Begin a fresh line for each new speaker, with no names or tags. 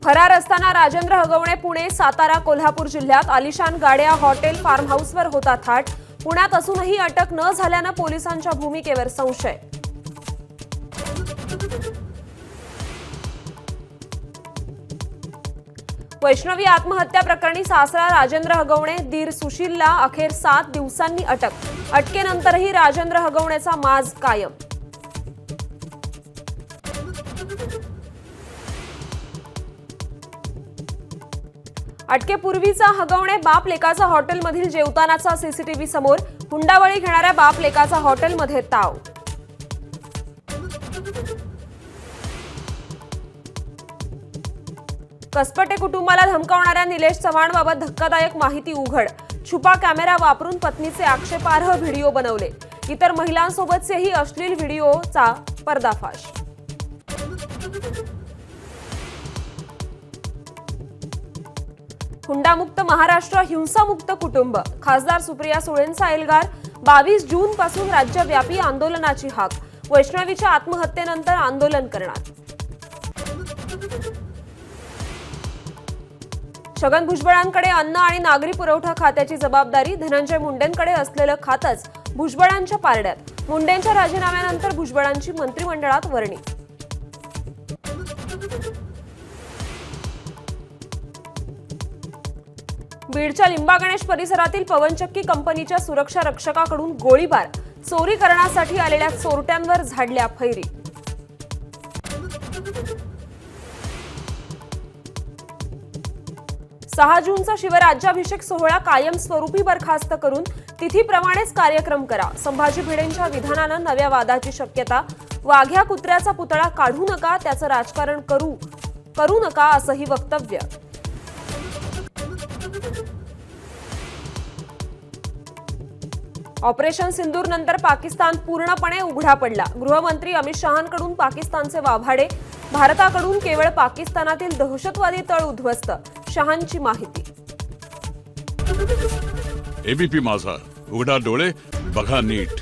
फरार असताना राजेंद्र हगवणे पुणे, सातारा, कोल्हापूर जिल्ह्यात आलिशान गाड्या, हॉटेल, फार्म हाऊसवर होता थाट. पुण्यात असूनही अटक न झाल्यानं पोलिसांच्या भूमिकेवर संशय. वैष्णवी आत्महत्या प्रकरणी सासरा राजेंद्र हगवणे, दीर सुशीलला अखेर 7 दिवसांनी अटक. अटकेनंतरही राजेंद्र हगवणेचा माज कायम. अटकेपूर्वीचा हगवणे बाप लेकाचा हॉटेलमधील जेवतानाचा सीसीटीव्ही समोर. हुंडाबळी घेणाऱ्या बाप लेकाचा हॉटेलमध्ये ताव. कसपटे कुटुंबाला धमकावणाऱ्या निलेश चव्हाणबाबत धक्कादायक माहिती उघड. छुपा कॅमेरा वापरून पत्नीचे आक्षेपार्ह व्हिडिओ बनवले. इतर महिलांसोबतचेही अश्लील व्हिडिओचा पर्दाफाश. हुंडामुक्त महाराष्ट्र, हिंसामुक्त कुटुंब. खासदार सुप्रिया सुळेंचा एल्गार. 22 जून पासून राज्यव्यापी आंदोलनाची हाक. वैष्णवीच्या आत्महत्येनंतर आंदोलन करणार. छगन भुजबळांकडे अन्न आणि नागरी पुरवठा खात्याची जबाबदारी. धनंजय मुंडेंकडे असलेलं खातंच भुजबळांच्या पारड्यात. मुंडेंच्या राजीनाम्यानंतर भुजबळांची मंत्रिमंडळात वर्णी. बीडच्या लिंबागणेश परिसरातील पवनचक्की कंपनीच्या सुरक्षा रक्षकाकडून गोळीबार. चोरी करण्यासाठी आलेल्या चोरट्यांवर झाडल्या फैरी. 6 जूनचा शिवराज्याभिषेक सोहळा कायमस्वरूपी बरखास्त करून तिथीप्रमाणेच कार्यक्रम करा. संभाजी भिडेंच्या विधानानं नव्या वादाची शक्यता. वाघ्या कुत्र्याचा पुतळा काढू नका, त्याचं राजकारण करू नका असंही वक्तव्य. ऑपरेशन सिंदूर नंतर पाकिस्तान पूर्णपणे उघडा पडला. गृहमंत्री अमित शहांकडून पाकिस्तानचे वाभाडे. भारताकडून केवळ पाकिस्तानातील दहशतवादी तळ उद्ध्वस्त. शहांची माहिती.
एबीपी माझा, उघडा डोळे बघा नीट.